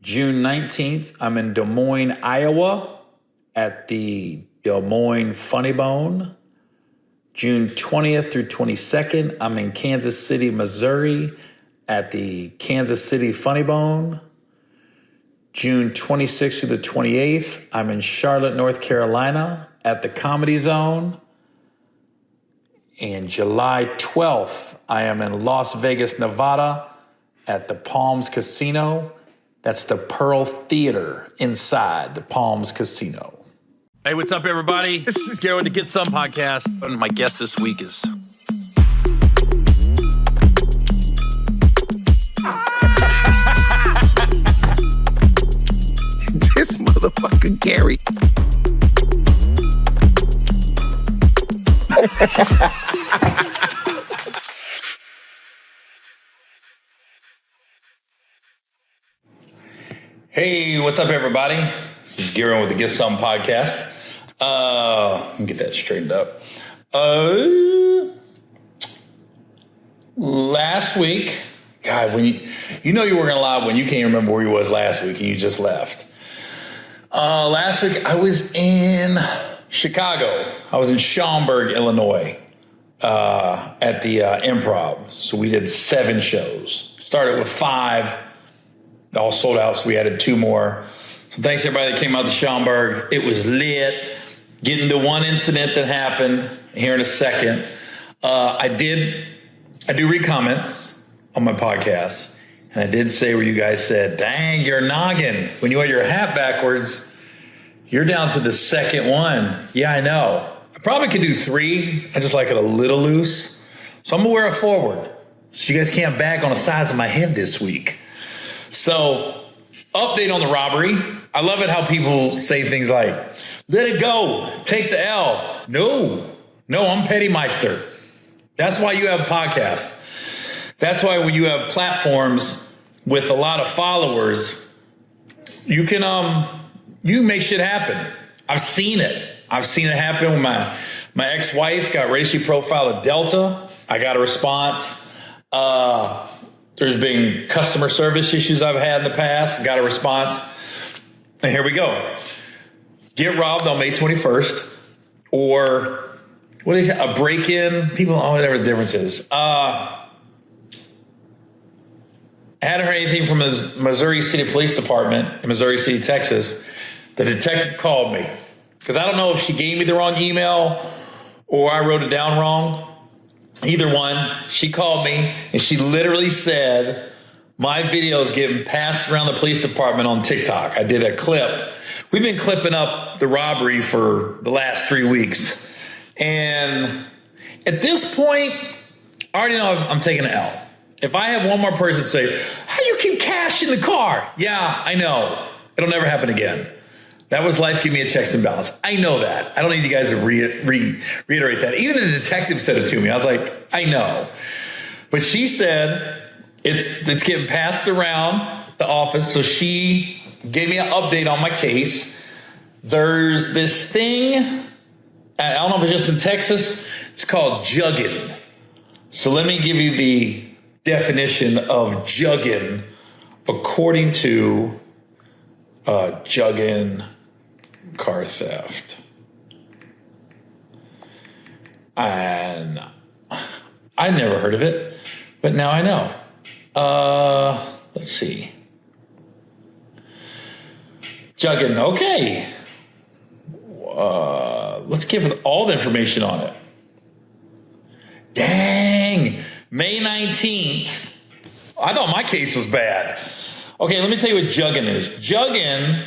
June 19th, I'm in Des Moines, Iowa at the Des Moines Funny Bone. June 20th through 22nd, I'm in Kansas City, Missouri at the Kansas City Funny Bone. June 26th through the 28th, I'm in Charlotte, North Carolina at the Comedy Zone. And July 12th, I am in Las Vegas, Nevada at the Palms Casino. That's the Pearl Theater inside the Palms Casino. Hey, what's up, everybody? This is Gary Owen, the Get Some podcast. And my guest this week is... This motherfucker Gary. Hey, what's up, everybody? This is Gary Owen with the Get Some podcast. Let me get that straightened up. Last week, God, when you know you were gonna lie when you can't remember where you was last week and you just left. Last week I was in Chicago. I was in Schaumburg, Illinois, at the Improv. So we did 7 shows. Started with 5. They all sold out, so we added 2 more. So thanks everybody that came out to Schaumburg. It was lit. Getting to one incident that happened here in a second. I do read comments on my podcast, and I did say where you guys said, dang, you're noggin. When you wear your hat backwards, you're down to the second one. Yeah, I know. I probably could do 3. I just like it a little loose. So I'm gonna wear it forward. So you guys can't bag on the size of my head this week. So, update on the robbery. I love it how people say things like, let it go, take the L. No, I'm Petty Meister. That's why you have podcasts. That's why when you have platforms with a lot of followers, you can you make shit happen. I've seen it. I've seen it happen when my ex-wife got racially profiled at Delta. I got a response. There's been customer service issues I've had in the past. Got a response. And here we go. Get robbed on May 21st. Or, what do you say? A break-in? People, whatever the difference is. I hadn't heard anything from the Missouri City Police Department in Missouri City, Texas. The detective called me. Because I don't know if she gave me the wrong email or I wrote it down wrong. Either one, she called me and she literally said, my video is getting passed around the police department on TikTok. I did a clip. We've been clipping up the robbery for the last 3 weeks. And at this point, I already know I'm taking an L. If I have one more person say, how you keep cash in the car? Yeah, I know. It'll never happen again. That was life, give me a checks and balance. I know that. I don't need you guys to reiterate that. Even the detective said it to me. I was like, I know. But she said it's getting passed around the office. So she gave me an update on my case. There's this thing, I don't know if it's just in Texas, it's called jugging. So let me give you the definition of jugging according to jugging car theft. And I never heard of it, but now I know. Let's see. Juggin, okay. Let's give all the information on it. Dang, May 19th. I thought my case was bad. Okay, let me tell you what jugging is. Jugging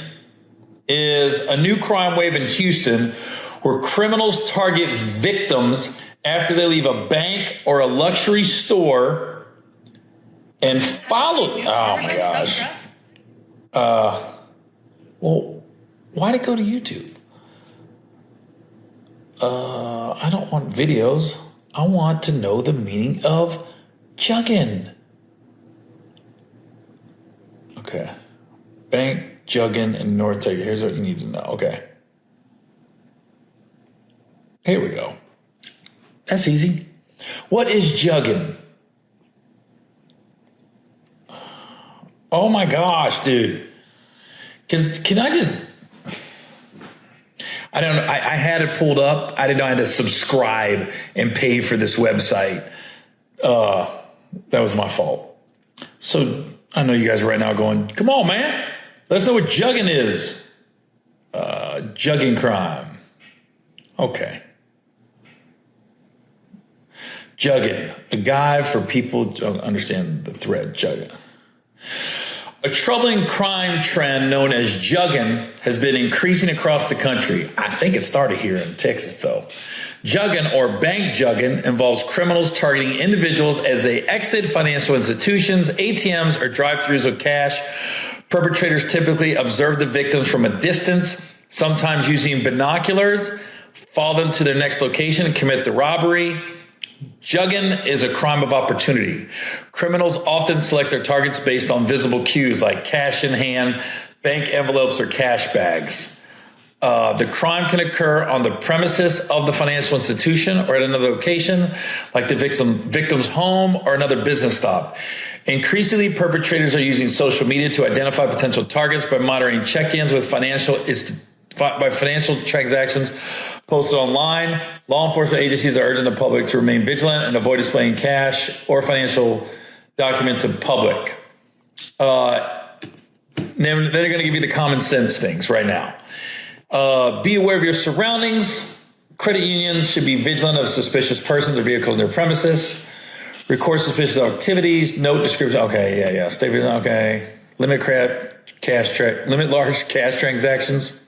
is a new crime wave in Houston where criminals target victims after they leave a bank or a luxury store and follow. Oh my gosh. Well, why'd it go to YouTube? I don't want videos. I want to know the meaning of jugging. Okay. Bank, Juggin, and North Texas. Here's what you need to know. Okay. Here we go. That's easy. What is jugging? Oh my gosh, dude. Can I just, I don't know. I had it pulled up. I didn't know I had to subscribe and pay for this website. That was my fault. So I know you guys right now going, come on, man. Let us know what jugging is. Jugging crime. Okay. Juggin, a guide for people to understand the thread, juggin. A troubling crime trend known as juggin has been increasing across the country. I think it started here in Texas, though. Juggin, or bank juggin, involves criminals targeting individuals as they exit financial institutions, ATMs, or drive-thrus with cash. Perpetrators typically observe the victims from a distance, sometimes using binoculars, follow them to their next location and commit the robbery. Jugging is a crime of opportunity. Criminals often select their targets based on visible cues like cash in hand, bank envelopes, or cash bags. The crime can occur on the premises of the financial institution or at another location, like the victim's home or another business stop. Increasingly, perpetrators are using social media to identify potential targets by monitoring check-ins with financial transactions posted online. Law enforcement agencies are urging the public to remain vigilant and avoid displaying cash or financial documents in public. They're going to give you the common sense things right now. Be aware of your surroundings. Credit unions should be vigilant of suspicious persons or vehicles in their premises. Record suspicious activities. Note description. Okay, yeah. Stay vigilant. Okay. Limit large cash transactions.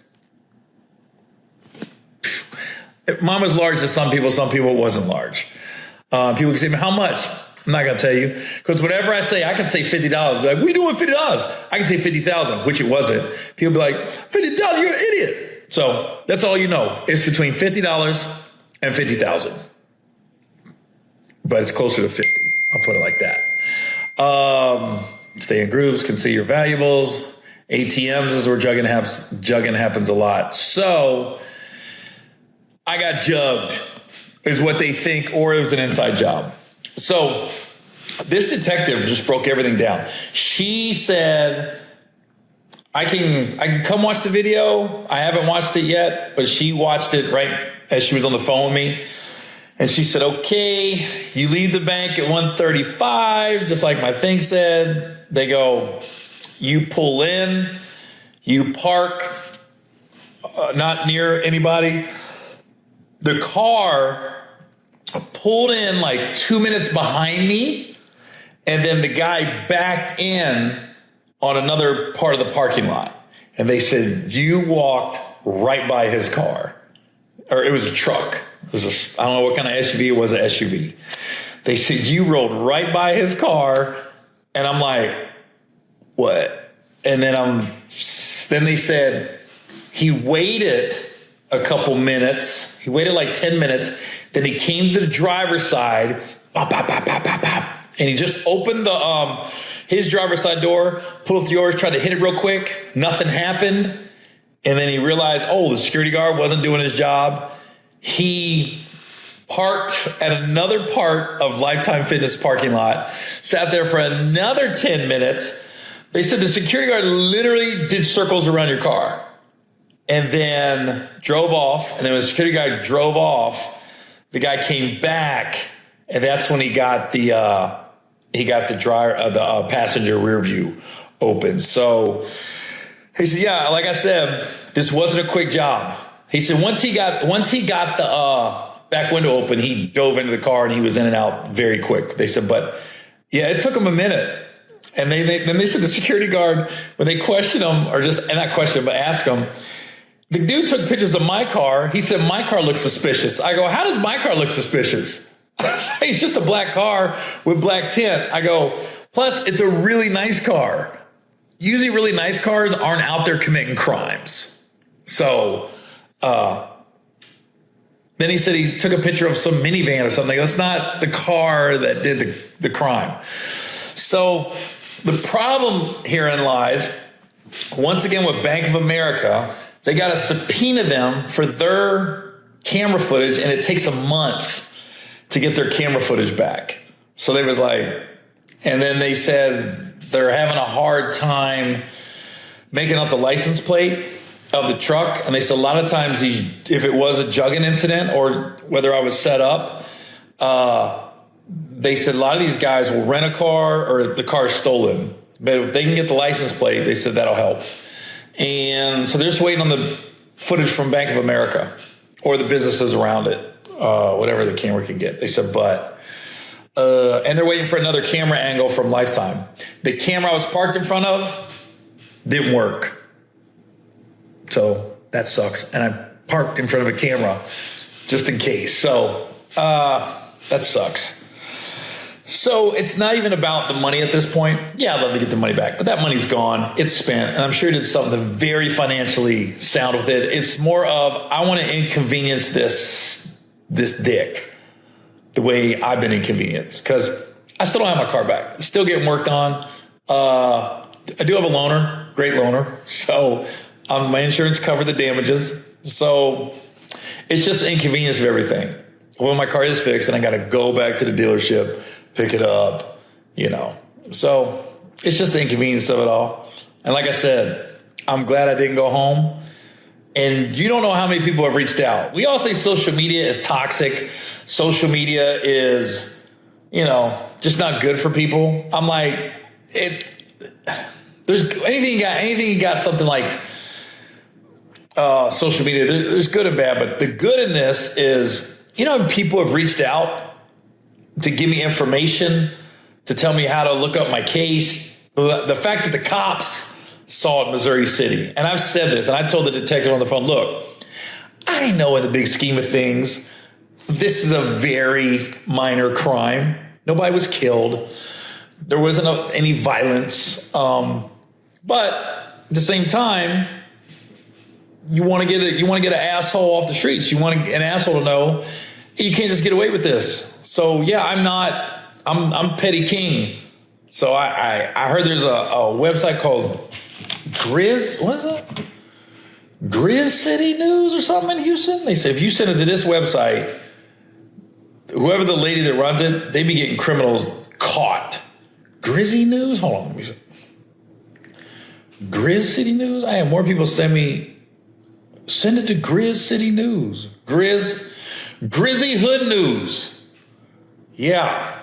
Mine was large to some people it wasn't large. People can say, how much? I'm not going to tell you. Because whatever I say, I can say $50. Be like, we doing $50. I can say 50,000, which it wasn't. People be like, $50, you're an idiot. So that's all you know. It's between $50 and 50,000. But it's closer to 50. I'll put it like that. Stay in groups, conceal your valuables. ATMs is where jugging happens a lot. So I got jugged, is what they think, or it was an inside job. So this detective just broke everything down. She said, I can come watch the video. I haven't watched it yet, but she watched it right as she was on the phone with me. And she said, okay, you leave the bank at 1:35, just like my thing said. They go, you pull in, you park, not near anybody. The car pulled in like 2 minutes behind me, and then the guy backed in on another part of the parking lot. And they said, you walked right by his car. Or it was a truck. It was I don't know what kind of SUV it was, an SUV. They said, you rolled right by his car. And I'm like, what? And then they said, he waited a couple minutes. He waited like 10 minutes. Then he came to the driver's side, and he just opened his driver's side door, pulled through yours, tried to hit it real quick. Nothing happened. And then he realized, the security guard wasn't doing his job. He parked at another part of Lifetime Fitness parking lot, sat there for another 10 minutes. They said the security guard literally did circles around your car and then drove off. And then when the security guard drove off, the guy came back, and that's when he got the passenger rear view open. So he said, yeah, like I said, this wasn't a quick job. He said once he got the back window open, he dove into the car and he was in and out very quick. They said, but yeah, it took him a minute. And then they said the security guard, when they questioned him, or just not question him, but ask him, the dude took pictures of my car. He said, my car looks suspicious. I go, how does my car look suspicious? It's just a black car with black tint. I go, plus it's a really nice car. Usually really nice cars aren't out there committing crimes. So then he said he took a picture of some minivan or something. That's not the car that did the crime. So the problem herein lies, once again, with Bank of America. They got to subpoena them for their camera footage, and it takes a month to get their camera footage back. So they was like, and then they said they're having a hard time making out the license plate of the truck. And they said a lot of times if it was a jugging incident or whether I was set up, they said a lot of these guys will rent a car or the car's stolen. But if they can get the license plate, they said that'll help. And so they're just waiting on the footage from Bank of America or the businesses around it, whatever the camera can get. They said, and they're waiting for another camera angle from Lifetime. The camera I was parked in front of didn't work. So that sucks. And I parked in front of a camera just in case. So that sucks. So it's not even about the money at this point. Yeah, I'd love to get the money back, but that money's gone. It's spent, and I'm sure he did something very financially sound with it. It's more of, I want to inconvenience this dick the way I've been inconvenienced, because I still don't have my car back. It's still getting worked on. I do have a loaner, great loaner. So my insurance covered the damages. So it's just the inconvenience of everything. When my car is fixed and I got to go back to the dealership, pick it up, So it's just the inconvenience of it all. And like I said, I'm glad I didn't go home. And you don't know how many people have reached out. We all say social media is toxic. Social media is, just not good for people. I'm like, there's anything you got something like social media, there's good and bad. But the good in this is, people have reached out to give me information, to tell me how to look up my case. The fact that the cops saw it in Missouri City, and I've said this, and I told the detective on the phone, look, I know in the big scheme of things, this is a very minor crime. Nobody was killed. There wasn't any violence. But at the same time, you want to get an asshole off the streets. You want an asshole to know you can't just get away with this. So yeah, I'm petty king. So I heard there's a website called Grizz, what is it? Grizz City News or something in Houston. They say if you send it to this website, whoever the lady that runs it, they be getting criminals caught. Grizzy News? Hold on. Grizz City News? I have more people send it to Grizz City News. Grizzy Hood News. Yeah.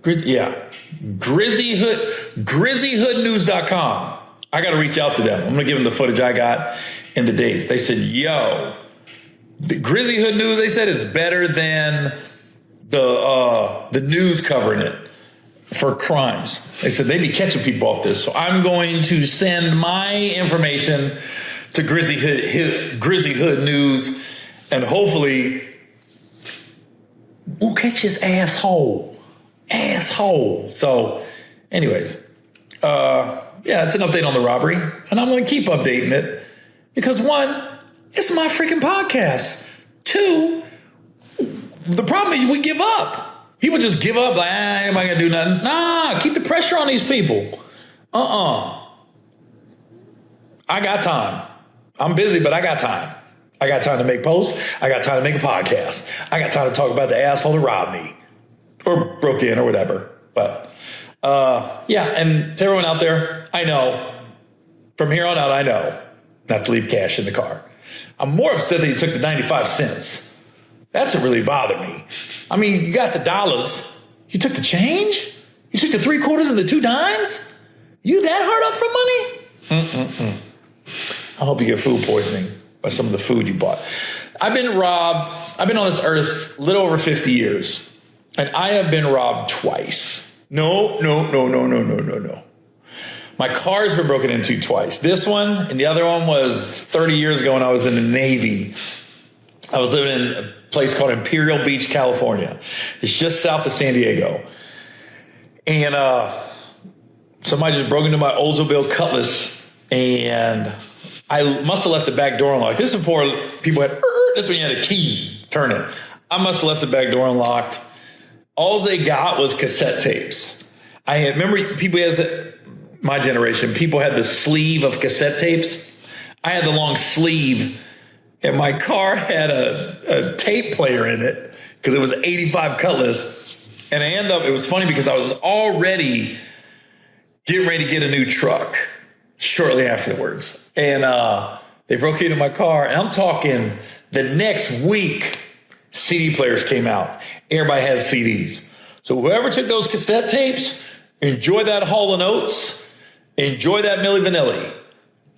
GrizzyHoodNews.com. I got to reach out to them. I'm going to give them the footage I got in the days. They said, the Grizzy Hood News, they said, is better than the news covering it for crimes. They said they be catching people off this. So I'm going to send my information to Grizzy Hood News, and hopefully we'll catch his asshole. So anyways, it's an update on the robbery, and I'm going to keep updating it because 1, it's my freaking podcast. 2, the problem is we give up. People just give up like, ain't nobody going to do nothing. Nah, keep the pressure on these people. I got time. I'm busy, but I got time. I got time to make posts. I got time to make a podcast. I got time to talk about the asshole that robbed me or broke in or whatever. But and to everyone out there, I know from here on out, I know not to leave cash in the car. I'm more upset that you took the 95 cents. That's what really bothered me. I mean, you got the dollars. You took the change? You took the 3/4 and the 2 dimes? You that hard up for money? I hope you get food poisoning by some of the food you bought. I've been robbed. I've been on this earth a little over 50 years, and I have been robbed twice. No. My car's been broken into twice. This one and the other one was 30 years ago when I was in the Navy. I was living in a place called Imperial Beach, California. It's just south of San Diego. And somebody just broke into my Oldsmobile Cutlass, and I must have left the back door unlocked. This is before people had, this when you had a key, turn it. I must have left the back door unlocked. All they got was cassette tapes. I remember people my generation, people had the sleeve of cassette tapes. I had the long sleeve, and my car had a tape player in it because it was an 85 Cutlass. And it was funny because I was already getting ready to get a new truck. shortly afterwards. And they broke into my car. And I'm talking the next week, CD players came out. Everybody had CDs. So whoever took those cassette tapes, enjoy that Hall & Oates, enjoy that Milli Vanilli.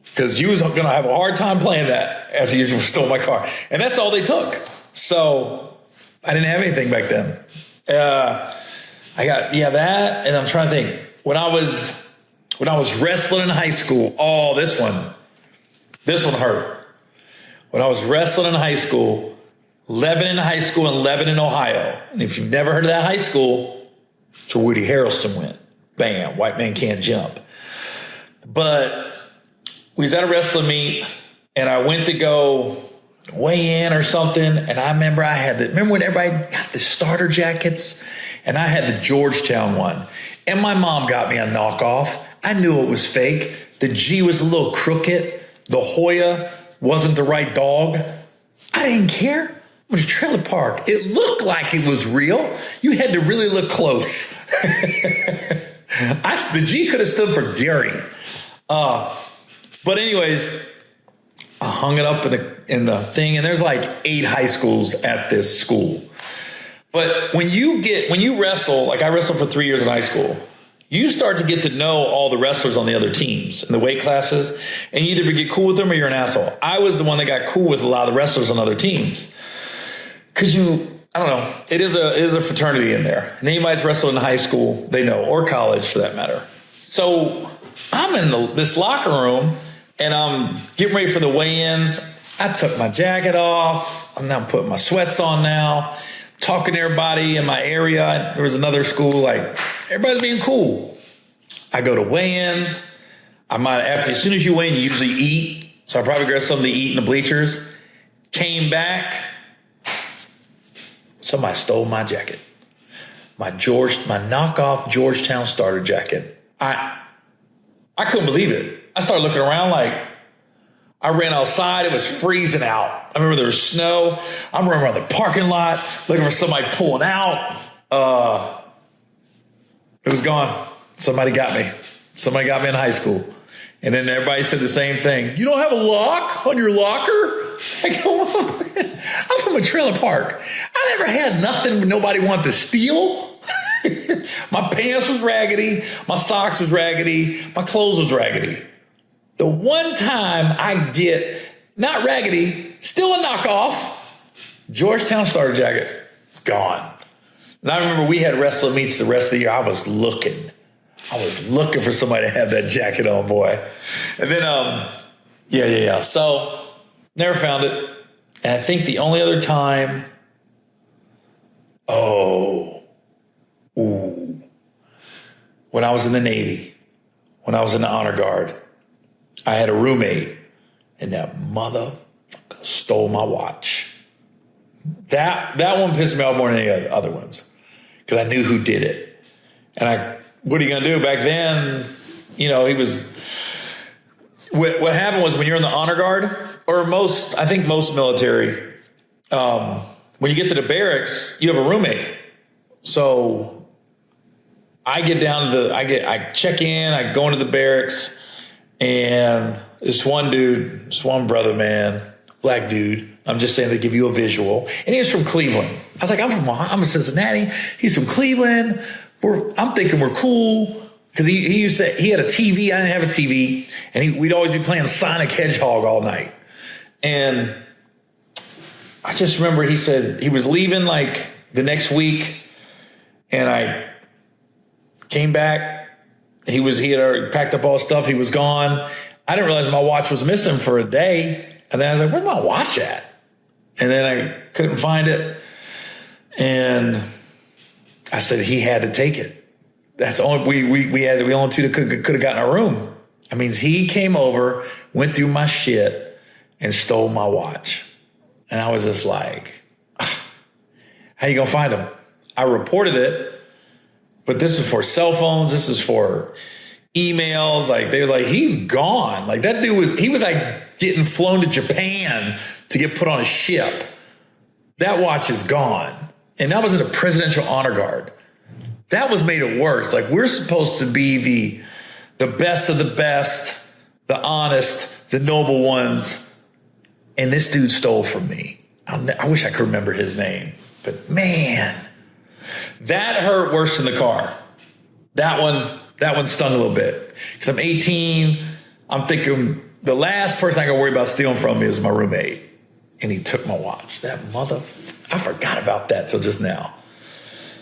Because you was going to have a hard time playing that after you stole my car. And that's all they took. So I didn't have anything back then. I got, that. And I'm trying to think. When I was wrestling in high school, this one hurt. When I was wrestling in high school, Lebanon High School in Lebanon, Ohio. And if you've never heard of that high school, it's where Woody Harrelson went. Bam, white man can't jump. But we was at a wrestling meet, and I went to go weigh in or something, and I remember remember when everybody got the starter jackets, and I had the Georgetown one, and my mom got me a knockoff. I knew it was fake. The G was a little crooked. The Hoya wasn't the right dog. I didn't care. It was a trailer park. It looked like it was real. You had to really look close. The G could have stood for Gary. But anyways, I hung it up in the thing, and there's like 8 high schools at this school. But when you wrestle, like I wrestled for 3 years in high school, you start to get to know all the wrestlers on the other teams in the weight classes, and you either get cool with them or you're an asshole. I was the one that got cool with a lot of the wrestlers on other teams. Because I don't know, it is a fraternity in there. And anybody that's wrestled in high school, they know, or college for that matter. So I'm in this locker room, and I'm getting ready for the weigh-ins. I took my jacket off. I'm now putting my sweats on now, talking to everybody in my area. There was another school, like, everybody's being cool. I go to weigh-ins. As soon as you weigh in, you usually eat. So I probably grabbed something to eat in the bleachers. Came back. Somebody stole my jacket. My knockoff Georgetown starter jacket. I couldn't believe it. I started looking around like, I ran outside. It was freezing out. I remember there was snow. I'm running around the parking lot looking for somebody pulling out. It was gone. Somebody got me. Somebody got me in high school. And then everybody said the same thing. You don't have a lock on your locker? I go, I'm from a trailer park. I never had nothing nobody wanted to steal. My pants was raggedy. My socks was raggedy. My clothes was raggedy. The one time I get, not raggedy, still a knockoff, Georgetown starter jacket, gone. And I remember we had wrestling meets the rest of the year. I was looking for somebody to have that jacket on, boy. And then, So, never found it. And I think the only other time, when I was in the Navy, when I was in the honor guard, I had a roommate, and that motherfucker stole my watch. That one pissed me off more than any other ones, because I knew who did it. And what are you going to do? Back then, he was, what happened was when you're in the honor guard, or most military, when you get to the barracks, you have a roommate. So I get down to I check in, I go into the barracks, and this one brother, man, black dude, I'm just saying to give you a visual, and he was from Cleveland. I was like, I'm from Cincinnati. He's from Cleveland. I'm thinking we're cool. Because he had a TV, I didn't have a TV, and we'd always be playing Sonic Hedgehog all night. And I just remember he said he was leaving like the next week, and I came back. He had already packed up all his stuff. He was gone. I didn't realize my watch was missing for a day. And then I was like, where's my watch at? And then I couldn't find it. And I said he had to take it. That's only we only two that could have gotten our room. I mean, he came over, went through my shit, and stole my watch. And I was just like, how you gonna find him? I reported it, but this is for cell phones. This is for emails. Like, they were like, he's gone. Like, that dude was like getting flown to Japan to get put on a ship. That watch is gone. And that was in a presidential honor guard. That was made it worse. Like, we're supposed to be the best of the best. the honest, the noble ones. And this dude stole from me. I wish I could remember his name. But man, that hurt worse than the car. That one stung a little bit. Because I'm 18. I'm thinking the last person I got to worry about stealing from me is my roommate. And he took my watch. That I forgot about that till just now.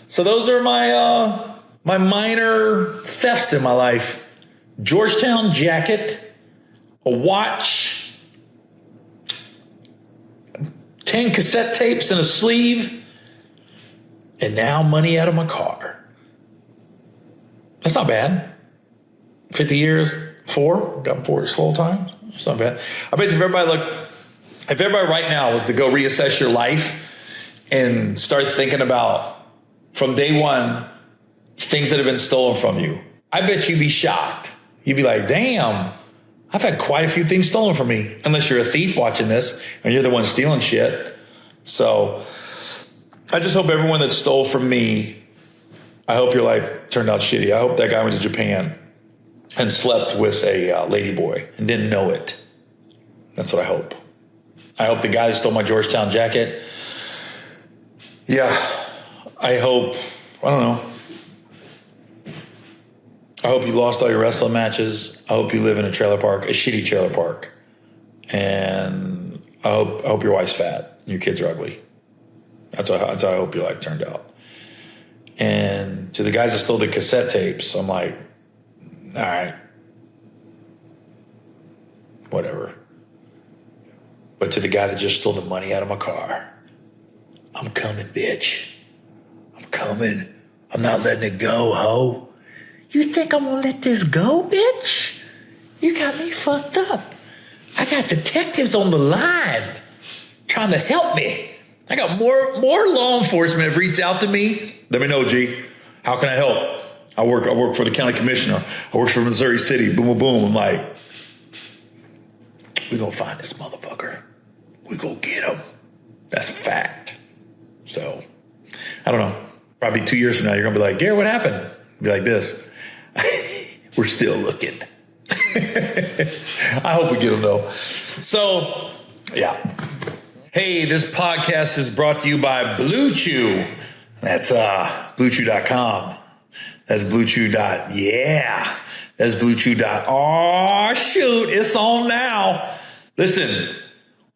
So those are my minor thefts in my life. Georgetown jacket, a watch, 10 cassette tapes in a sleeve, and now money out of my car. That's not bad. 50 years, got 4 this whole time. It's not bad. I bet you if everybody right now was to go reassess your life and start thinking about from day one things that have been stolen from you, I bet you'd be shocked. You'd be like, damn, I've had quite a few things stolen from me, unless you're a thief watching this and you're the one stealing shit. So I just hope everyone that stole from me, I hope your life turned out shitty. I hope that guy went to Japan and slept with a ladyboy and didn't know it. That's what I hope. I hope the guy that stole my Georgetown jacket, yeah, I don't know. I hope you lost all your wrestling matches. I hope you live in a trailer park, a shitty trailer park. And I hope your wife's fat and your kids are ugly. That's how I hope your life turned out. And to the guys that stole the cassette tapes, I'm like, all right, whatever. But to the guy that just stole the money out of my car, I'm coming, bitch. I'm coming. I'm not letting it go, ho. You think I'm gonna let this go, bitch? You got me fucked up. I got detectives on the line trying to help me. I got more law enforcement have reached out to me. Let me know, G. How can I help? I work for the county commissioner. I work for Missouri City. Boom, boom, boom. I'm like, we're gonna find this motherfucker. We're gonna get him. That's a fact. So, I don't know. Probably 2 years from now, you're gonna be like, Gary, what happened? I'll be like this. We're still looking. I hope we get him though. So, yeah. Hey, this podcast is brought to you by Blue Chew. That's bluechew.com. That's bluechew. Yeah. That's bluechew. Oh, shoot. It's on now. Listen,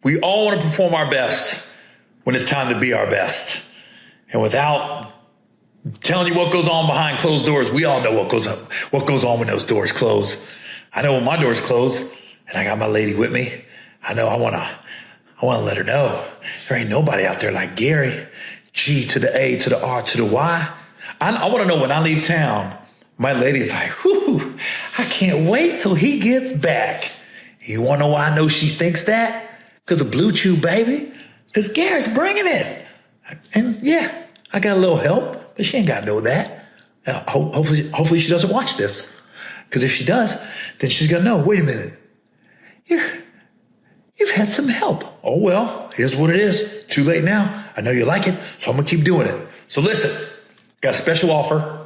we all want to perform our best when it's time to be our best. And without telling you what goes on behind closed doors, we all know what goes on when those doors close. I know when my doors close and I got my lady with me, I know I want to let her know there ain't nobody out there like Gary. G to the A to the R to the Y. I want to know when I leave town, my lady's like, whoo, I can't wait till he gets back. You want to know why I know she thinks that? Because of Blue Chew, baby. Because Gary's bringing it. And yeah, I got a little help, but she ain't got to know that. Hopefully she doesn't watch this. Because if she does, then she's going to know, wait a minute. You've had some help. Oh, well, here's what it is. Too late now. I know you like it, so I'm going to keep doing it. So listen, got a special offer.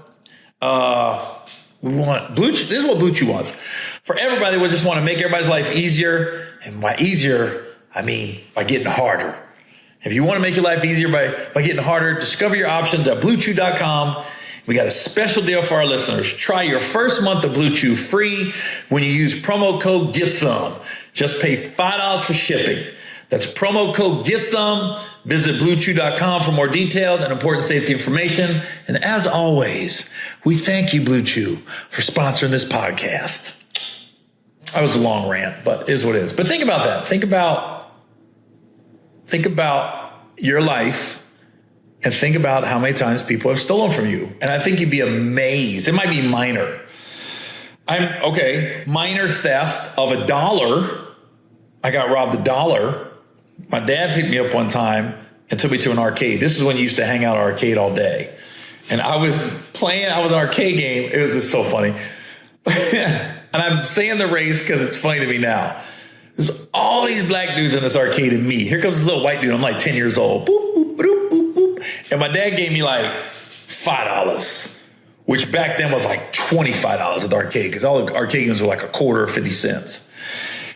We want Blue Chew. This is what Blue Chew wants. For everybody, we just want to make everybody's life easier. And by easier, I mean by getting harder. If you want to make your life easier by getting harder, discover your options at bluechew.com. We got a special deal for our listeners. Try your first month of Blue Chew free when you use promo code GETSOME. Just pay $5 for shipping. That's promo code GETSOME. Visit bluechew.com for more details and important safety information. And as always, we thank you, Blue Chew, for sponsoring this podcast. That was a long rant, but it is what it is. But think about that. Think about your life and think about how many times people have stolen from you. And I think you'd be amazed. It might be minor. Minor theft of $1. I got robbed $1. My dad picked me up one time and took me to an arcade. This is when you used to hang out at an arcade all day. And I was an arcade game. It was just so funny. And I'm saying the race because it's funny to me now. There's all these black dudes in this arcade and me. Here comes this little white dude. I'm like 10 years old. Boop, boop, boop, boop, boop. And my dad gave me like $5, which back then was like $25 at the arcade because all the arcade games were like a quarter or 50 cents.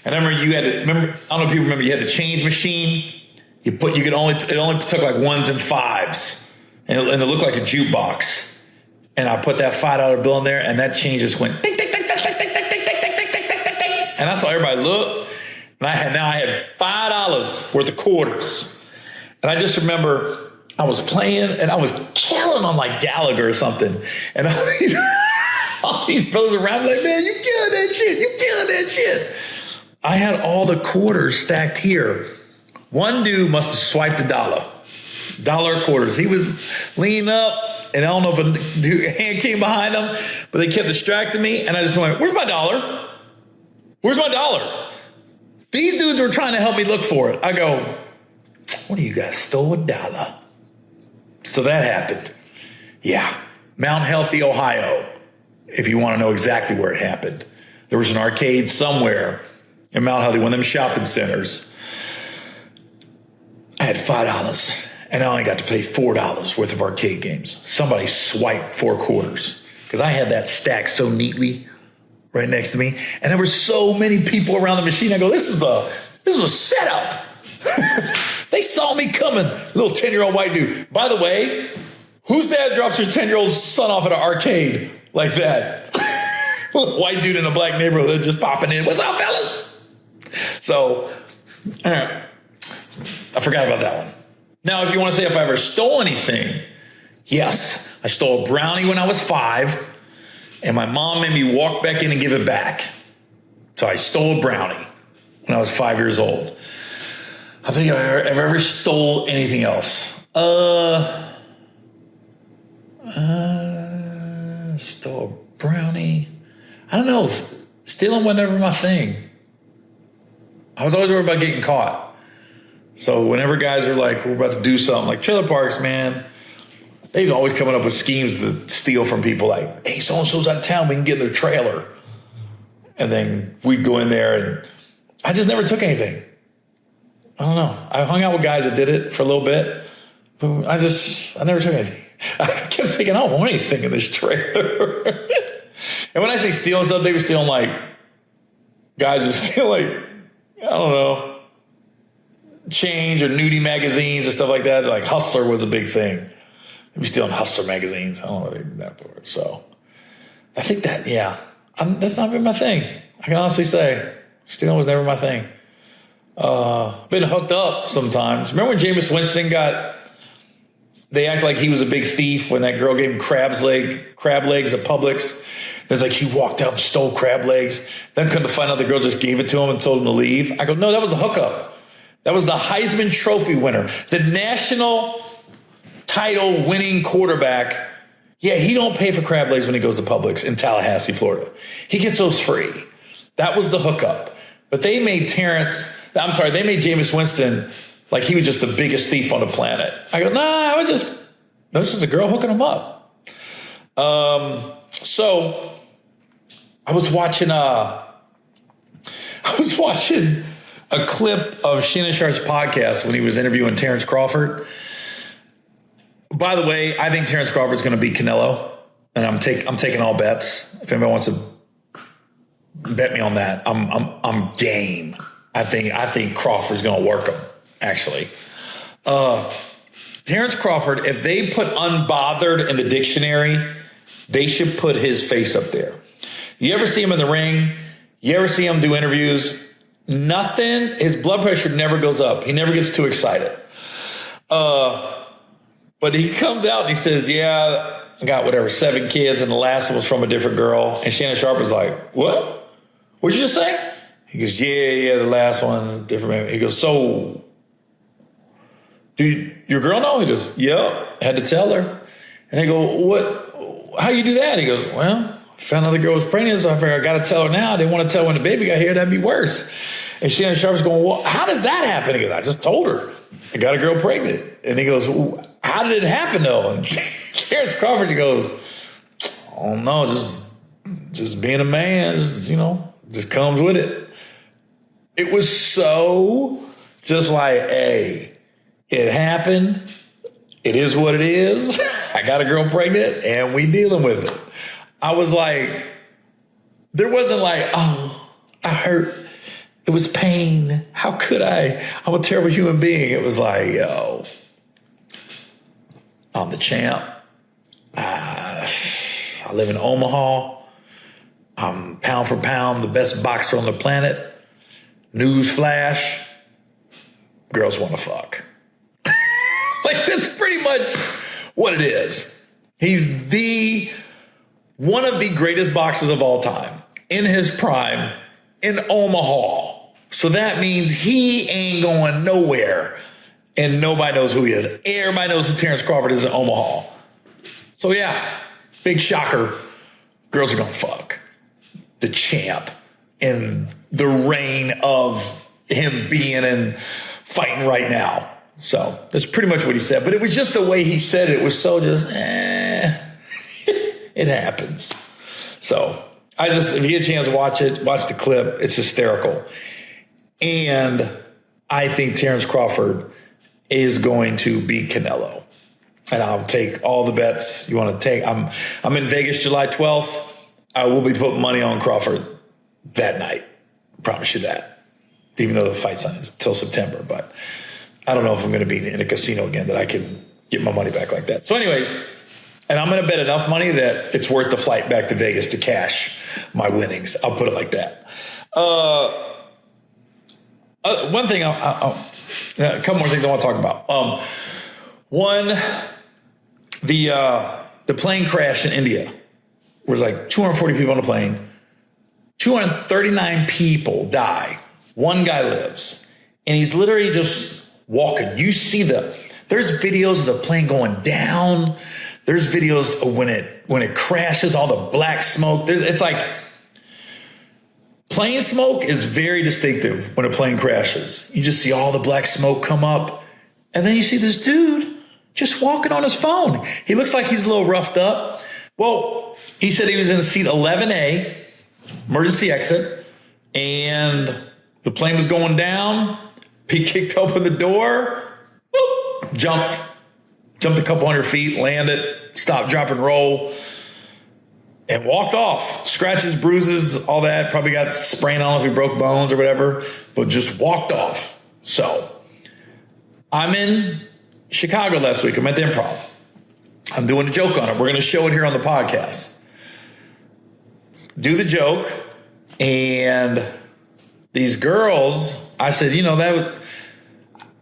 And I remember I don't know if you remember, you had the change machine. It only took like ones and fives. And it looked like a jukebox. And I put that $5 bill in there, and that change just went ding, ding, ding, ding, ding, ding, ding, ding, ding, ding, ding, ding, ding. And I saw everybody look. And I had $5 worth of quarters. And I just remember I was playing, and I was killing on like Gallagher or something. And all these brothers around me like, man, you killing that shit. You killing that shit. I had all the quarters stacked here. One dude must have swiped $1 quarters. He was leaning up, and I don't know if a hand came behind him, but they kept distracting me. And I just went, where's my dollar? Where's my dollar? These dudes were trying to help me look for it. I go, one of you guys stole $1. So that happened. Yeah. Mount Healthy, Ohio, if you want to know exactly where it happened. There was an arcade somewhere in Mount Healthy, one of them shopping centers. I had $5, and I only got to play $4 worth of arcade games. Somebody swiped 4 quarters because I had that stacked so neatly right next to me. And there were so many people around the machine. I go, this is a setup. They saw me coming. Little 10-year-old white dude. By the way, whose dad drops his 10-year-old son off at an arcade like that? White dude in a black neighborhood just popping in. What's up, fellas? So, all right. I forgot about that one. Now, if you want to say if I ever stole anything, yes. I stole a brownie when I was 5, and my mom made me walk back in and give it back. So I stole a brownie when I was 5 years old. I think I've ever stole anything else. Stole a brownie. I don't know. Stealing was never my thing. I was always worried about getting caught. So whenever guys are like, we're about to do something, like trailer parks, man, they've always coming up with schemes to steal from people. Like, hey, so-and-so's out of town, we can get in their trailer. And then we'd go in there, and I just never took anything. I don't know. I hung out with guys that did it for a little bit, but I never took anything. I kept thinking, I don't want anything in this trailer. And when I say stealing stuff, they were stealing like, guys would steal like, I don't know, change or nudie magazines or stuff like that. Like Hustler was a big thing. They'd be stealing Hustler magazines. I don't know what they did that for. So I think that, yeah, that's not been my thing. I can honestly say stealing was never my thing. Been hooked up sometimes. Remember when Jameis Winston they act like he was a big thief when that girl gave him crab legs at Publix. It's like he walked out and stole crab legs. Then come to find out the girl just gave it to him and told him to leave. I go, no, that was a hookup. That was the Heisman Trophy winner. The national title winning quarterback. Yeah, he don't pay for crab legs when he goes to Publix in Tallahassee, Florida. He gets those free. That was the hookup. But they made Jameis Winston like he was just the biggest thief on the planet. I go, nah, that was just a girl hooking him up. So I was watching a clip of Shannon Sharp's podcast when he was interviewing Terrence Crawford. By the way, I think Terrence Crawford's going to beat Canelo, and I'm taking all bets. If anybody wants to bet me on that, I'm game. I think Crawford's going to work him. Actually, Terrence Crawford, if they put unbothered in the dictionary, they should put his face up there. You ever see him in the ring? You ever see him do interviews? Nothing. His blood pressure never goes up. He never gets too excited. But he comes out and he says, yeah, I got 7 kids, and the last one was from a different girl. And Shannon Sharp was like, what? What'd you just say? He goes, yeah, the last one, different man. He goes, so, do your girl know? He goes, yeah, I had to tell her. And they go, what? How you do that? He goes, well, I found out the girl was pregnant, so I figured I got to tell her now. I didn't want to tell her when the baby got here. That'd be worse. And Shannon Sharp's going, well, how does that happen? He goes, I just told her I got a girl pregnant. And he goes, well, how did it happen though? And Terrence Crawford, he goes, I don't know, just being a man, just comes with it. It was so just like, hey, it happened. It is what it is. I got a girl pregnant and we dealing with it. I was like, there wasn't like, oh, I hurt. It was pain. How could I? I'm a terrible human being. It was like, yo, I'm the champ. I live in Omaha. I'm pound for pound the best boxer on the planet. Newsflash, girls want to fuck. Like, that's pretty much what it is. He's one of the greatest boxers of all time, in his prime, in Omaha. So that means he ain't going nowhere, and nobody knows who he is. Everybody knows who Terrence Crawford is in Omaha. So yeah, big shocker. Girls are gonna fuck the champ in the reign of him being and fighting right now. So that's pretty much what he said. But it was just the way he said it. It was so just, it happens. So if you get a chance to watch it, watch the clip. It's hysterical. And I think Terrence Crawford is going to beat Canelo. And I'll take all the bets you want to take. I'm in Vegas July 12th. I will be putting money on Crawford that night. Promise you that. Even though the fight's not until September. But I don't know if I'm going to be in a casino again that I can get my money back like that. So anyways, and I'm going to bet enough money that it's worth the flight back to Vegas to cash my winnings. I'll put it like that. One thing, a couple more things I want to talk about. One, the plane crash in India. There was like 240 people on the plane. 239 people die. One guy lives. And he's literally just walking. You see there's videos of the plane going down. There's videos of when it crashes, all the black smoke. It's like plane smoke is very distinctive when a plane crashes. You just see all the black smoke come up. And then you see this dude just walking on his phone. He looks like he's a little roughed up. Well, he said he was in seat 11A, emergency exit, and the plane was going down. He kicked open the door, whoop, jumped a couple hundred feet, landed, stopped, drop, and roll, and walked off. Scratches, bruises, all that. Probably got sprained. I don't know if he broke bones or whatever, but just walked off. So I'm in Chicago last week. I'm at the Improv. I'm doing a joke on it. We're going to show it here on the podcast. Do the joke, and these girls, I said,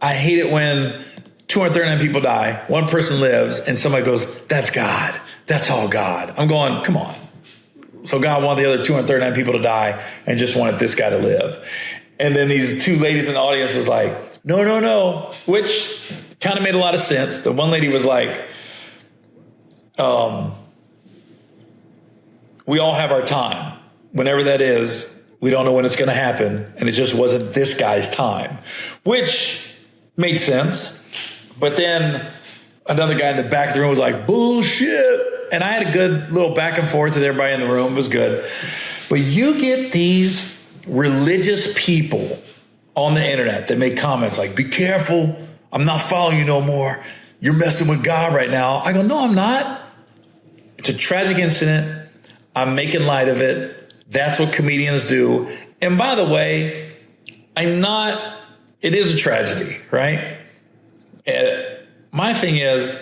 I hate it when 239 people die, one person lives, and somebody goes, that's God. That's all God. I'm going, come on. So God wanted the other 239 people to die and just wanted this guy to live. And then these two ladies in the audience was like, no, which kind of made a lot of sense. The one lady was like, we all have our time. Whenever that is, we don't know when it's going to happen. And it just wasn't this guy's time, which made sense. But then another guy in the back of the room was like, bullshit. And I had a good little back and forth with everybody in the room. It was good. But you get these religious people on the internet that make comments like, be careful. I'm not following you no more. You're messing with God right now. I go, no, I'm not. It's a tragic incident. I'm making light of it. That's what comedians do. And by the way, it is a tragedy, right? My thing is,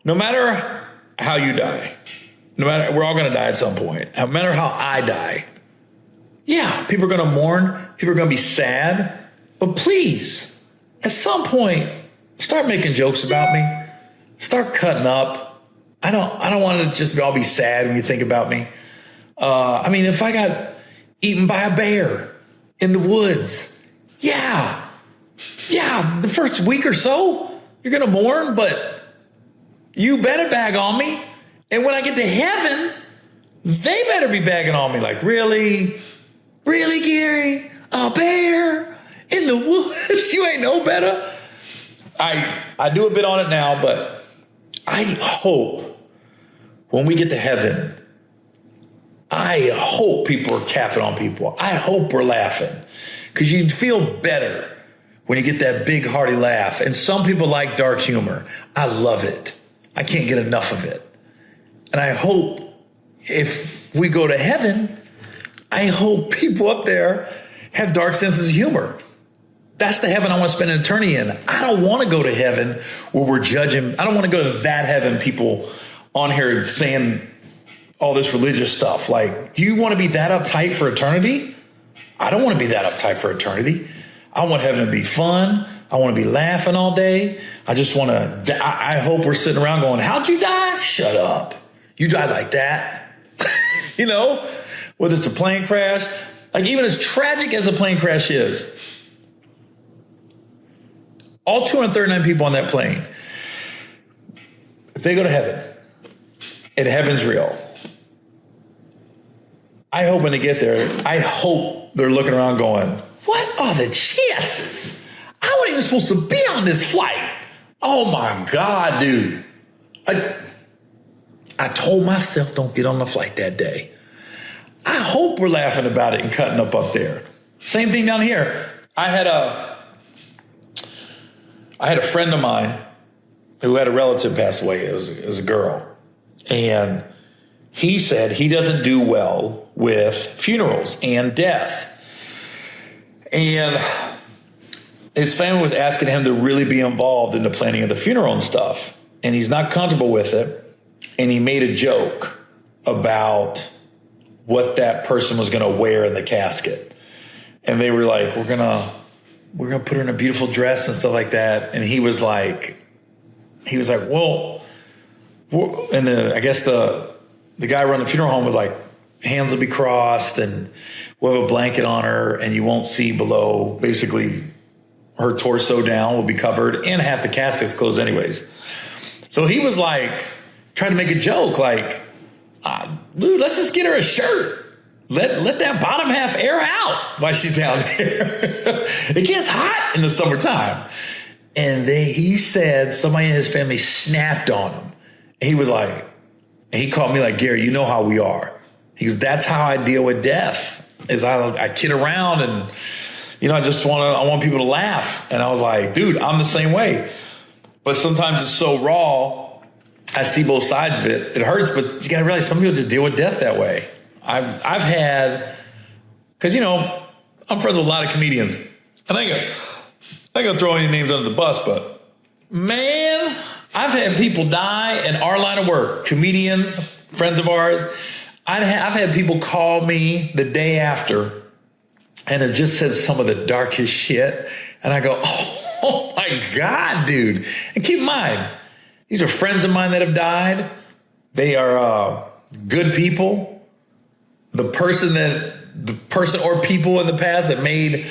no matter how you die, we're all going to die at some point. No matter how I die, yeah, people are going to mourn. People are going to be sad. But please, at some point, start making jokes about me. Start cutting up. I don't want to just all be sad when you think about me. If I got eaten by a bear in the woods, yeah, the first week or so, you're going to mourn, but you better bag on me. And when I get to heaven, they better be bagging on me like, really, Gary? A bear in the woods? You ain't no better. I do a bit on it now, but I hope when we get to heaven, I hope people are capping on people. I hope we're laughing, because you feel better when you get that big hearty laugh. And some people like dark humor. I love it. I can't get enough of it. And I hope if we go to heaven, I hope people up there have dark senses of humor. That's the heaven I want to spend an eternity in. I don't want to go to heaven where we're judging. I don't want to go to that heaven, people on here saying all this religious stuff. Like, do you want to be that uptight for eternity? I don't want to be that uptight for eternity. I want heaven to be fun. I want to be laughing all day. I just want to, I hope we're sitting around going, how'd you die? Shut up. You died like that. You know, whether it's a plane crash, like even as tragic as a plane crash is, all 239 people on that plane, if they go to heaven and heaven's real, I hope when they get there, I hope they're looking around going, what are the chances? I wasn't even supposed to be on this flight. Oh my God, dude. I told myself don't get on the flight that day. I hope we're laughing about it and cutting up there. Same thing down here. I had a friend of mine who had a relative pass away. It was a girl. And he said he doesn't do well with funerals and death. And his family was asking him to really be involved in the planning of the funeral and stuff. And he's not comfortable with it. And he made a joke about what that person was going to wear in the casket. And they were like, we're going to put her in a beautiful dress and stuff like that. And he was like, well, and I guess the guy running the funeral home was like, hands will be crossed and we'll have a blanket on her and you won't see below. Basically, her torso down will be covered and half the casket's closed anyways. So he was like, trying to make a joke like, dude, let's just get her a shirt. Let that bottom half air out while she's down there. It gets hot in the summertime. And he said somebody in his family snapped on him. And he was like, and he called me like, Gary, you know how we are. He goes, that's how I deal with death, is I kid around and, you know, I want people to laugh. And I was like, dude, I'm the same way. But sometimes it's so raw. I see both sides of it. It hurts, but you got to realize some people just deal with death that way. I've had, because, you know, I'm friends with a lot of comedians. And I ain't going to throw any names under the bus, but man, I've had people die in our line of work, comedians, friends of ours. I've had people call me the day after and have just said some of the darkest shit. And I go, oh my God, dude. And keep in mind, these are friends of mine that have died. They are good people. The person or people in the past that made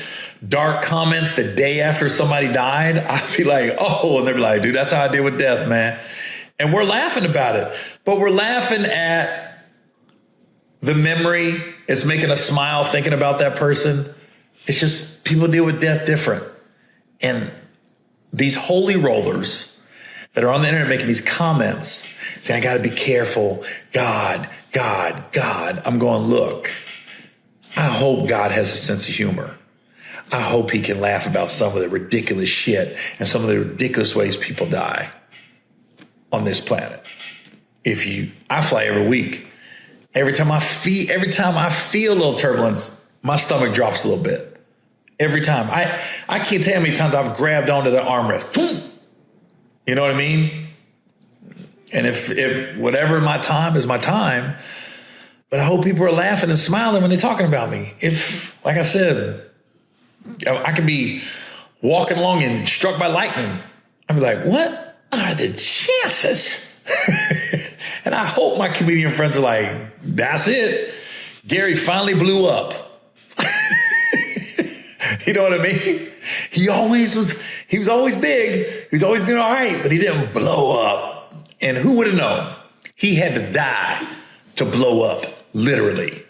dark comments the day after somebody died, I'd be like, oh, and they'd be like, dude, that's how I deal with death, man. And we're laughing about it, but we're laughing at the memory. It's making us smile thinking about that person. It's just people deal with death different. And these holy rollers that are on the internet making these comments saying, I got to be careful. God. I'm going, look, I hope God has a sense of humor. I hope he can laugh about some of the ridiculous shit and some of the ridiculous ways people die on this planet. I fly every week. Every time I feel a little turbulence, my stomach drops a little bit. Every time. I can't tell you how many times I've grabbed onto the armrest. Boom! You know what I mean? And if whatever my time is my time, but I hope people are laughing and smiling when they're talking about me. If, like I said, I could be walking along and struck by lightning. I'd be like, what are the chances? And I hope my comedian friends are like, that's it. Gary finally blew up. You know what I mean? He was always big. He was always doing all right, but he didn't blow up. And who would have known? He had to die to blow up, literally.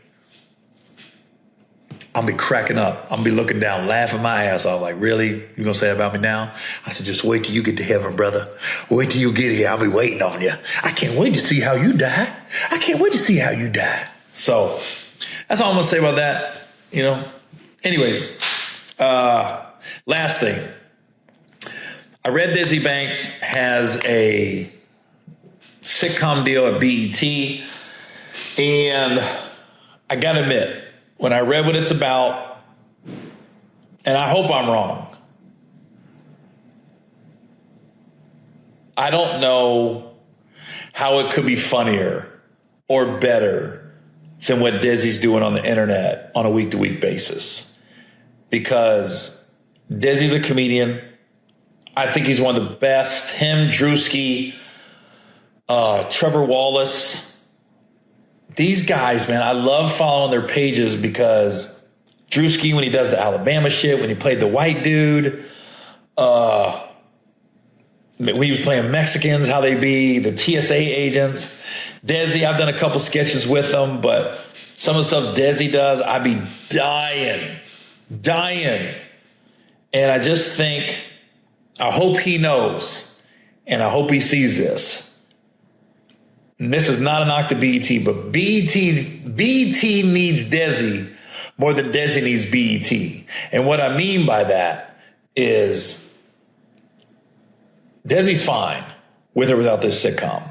I'll be cracking up. I'll be looking down, laughing my ass off. Like, really? You gonna say that about me now? I said, just wait till you get to heaven, brother. Wait till you get here. I'll be waiting on you. I can't wait to see how you die. I can't wait to see how you die. So that's all I'm gonna say about that. You know. Anyways, last thing. I read Desi Banks has a sitcom deal at BET, and I gotta admit, when I read what it's about, and I hope I'm wrong. I don't know how it could be funnier or better than what Desi's doing on the internet on a week-to-week basis. Because Desi's a comedian. I think he's one of the best. Him, Drewski, Trevor Wallace. These guys, man, I love following their pages because Drewski, when he does the Alabama shit, when he played the white dude, when he was playing Mexicans, how they be, the TSA agents. Desi, I've done a couple sketches with them, but some of the stuff Desi does, I be dying. And I just think, I hope he knows, and I hope he sees this. And this is not a knock to BET, but BET needs Desi more than Desi needs BET. And what I mean by that is Desi's fine with or without this sitcom.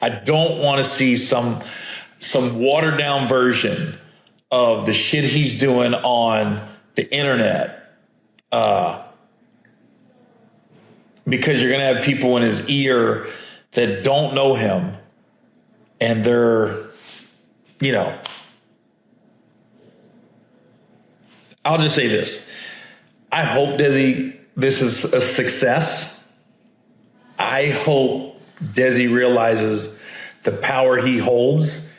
I don't want to see some watered down version of the shit he's doing on the internet. Because you're going to have people in his ear that don't know him. And they're, I'll just say this. I hope Desi, this is a success. I hope Desi realizes the power he holds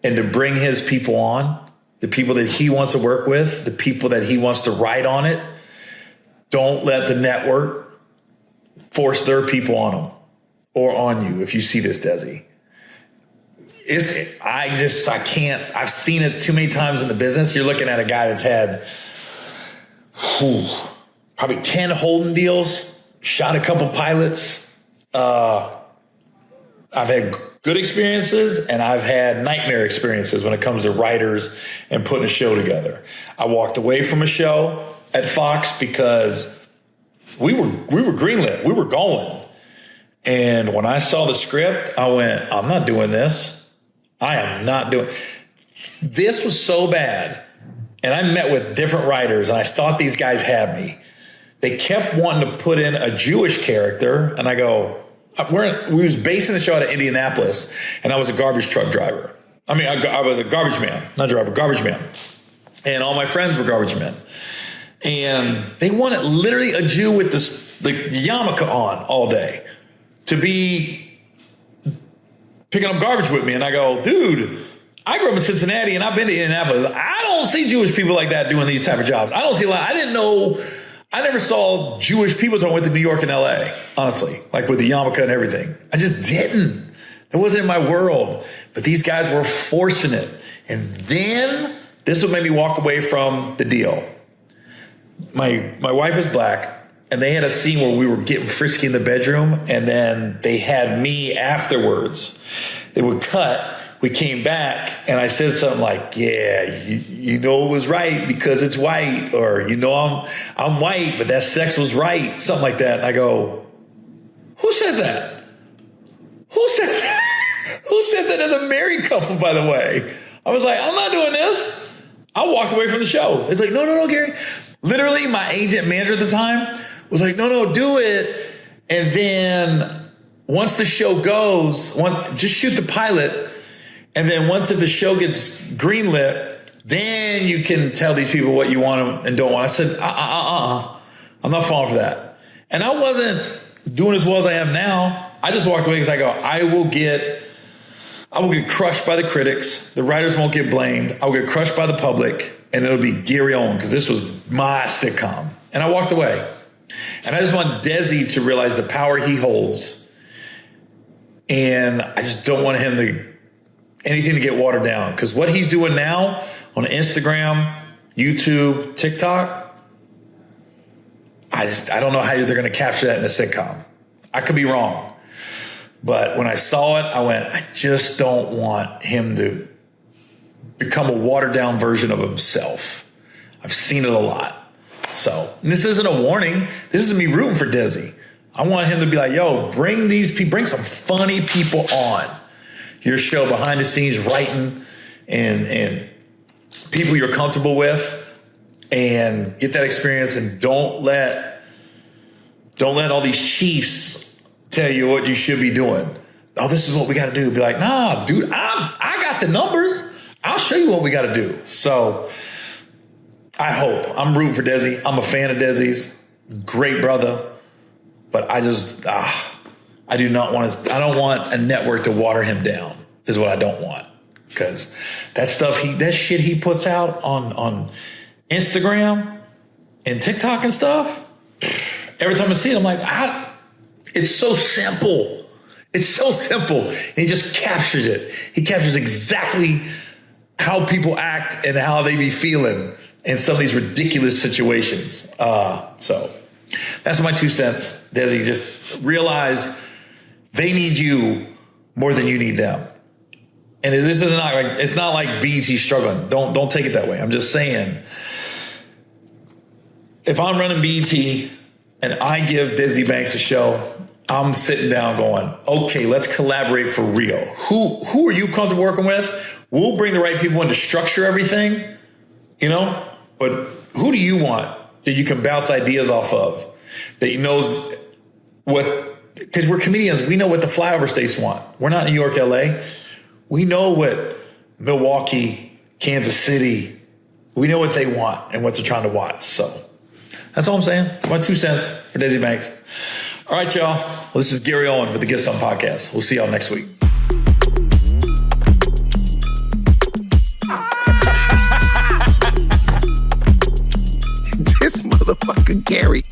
and to bring his people on, the people that he wants to work with, the people that he wants to write on it. Don't let the network force their people on them or on you if you see this, Desi. I can't. I've seen it too many times in the business. You're looking at a guy that's had probably 10 holding deals, shot a couple pilots. I've had good experiences and I've had nightmare experiences when it comes to writers and putting a show together. I walked away from a show at Fox because we were greenlit. We were going. And when I saw the script, I went, I'm not doing this. I am not doing. This was so bad. And I met with different writers and I thought these guys had me. They kept wanting to put in a Jewish character. And I go, we was basing the show out of Indianapolis and I was a garbage truck driver. I mean, I was a garbage man, not driver, garbage man. And all my friends were garbage men. And they wanted literally a Jew with the yarmulke on all day to be picking up garbage with me. And I go, dude, I grew up in Cincinnati and I've been to Indianapolis. I don't see Jewish people like that doing these type of jobs. I don't see a lot. I didn't know. I never saw Jewish people until I went to New York and LA, honestly, like with the yarmulke and everything. I just didn't. It wasn't in my world. But these guys were forcing it. And then this would make me walk away from the deal. My wife is black. And they had a scene where we were getting frisky in the bedroom. And then they had me afterwards. They would cut. We came back and I said something like, yeah, you know it was right because it's white. Or, I'm white, but that sex was right. Something like that. And I go, who says that? Who says that? Who says that as a married couple, by the way? I was like, I'm not doing this. I walked away from the show. It's like, no, Gary. Literally, my agent manager at the time was like, no, do it. And then once the show goes, just shoot the pilot. And then once if the show gets greenlit, then you can tell these people what you want and don't want. I said, I'm not falling for that. And I wasn't doing as well as I am now. I just walked away because I go, I will get crushed by the critics. The writers won't get blamed. I will get crushed by the public. And it'll be Gary Owen because this was my sitcom. And I walked away. And I just want Desi to realize the power he holds. And I just don't want anything to get watered down. Because what he's doing now on Instagram, YouTube, TikTok, I don't know how they're going to capture that in a sitcom. I could be wrong. But when I saw it, I went, I just don't want him to become a watered down version of himself. I've seen it a lot. So this isn't a warning. This is me rooting for Desi. I want him to be like, yo, bring some funny people on your show behind the scenes, writing and people you're comfortable with. and get that experience, and don't let all these chiefs tell you what you should be doing. Oh, this is what we got to do. Be like, nah, dude, I got the numbers. I'll show you what we got to do. So I hope. I'm rooting for Desi. I'm a fan of Desi's. Great brother. But I just, I don't want a network to water him down, is what I don't want. Because that shit he puts out on Instagram and TikTok and stuff, every time I see it, I'm like, it's so simple. It's so simple. And he just captures it. He captures exactly how people act and how they be feeling in some of these ridiculous situations. So that's my 2 cents. Desi, just realize they need you more than you need them. And this is not like, it's not like BET's struggling. Don't take it that way. I'm just saying, if I'm running BET and I give Desi Banks a show, I'm sitting down going, okay, let's collaborate for real. Who are you comfortable working with? We'll bring the right people in to structure everything, but who do you want that you can bounce ideas off of, that knows because we're comedians, we know what the flyover states want. We're not New York, LA. We know what Milwaukee, Kansas City, we know what they want and what they're trying to watch. So that's all I'm saying. It's my 2 cents for Desi Banks. All right, y'all. Well, this is Gary Owen with the Get Some Podcast. We'll see y'all next week. This motherfucker Gary.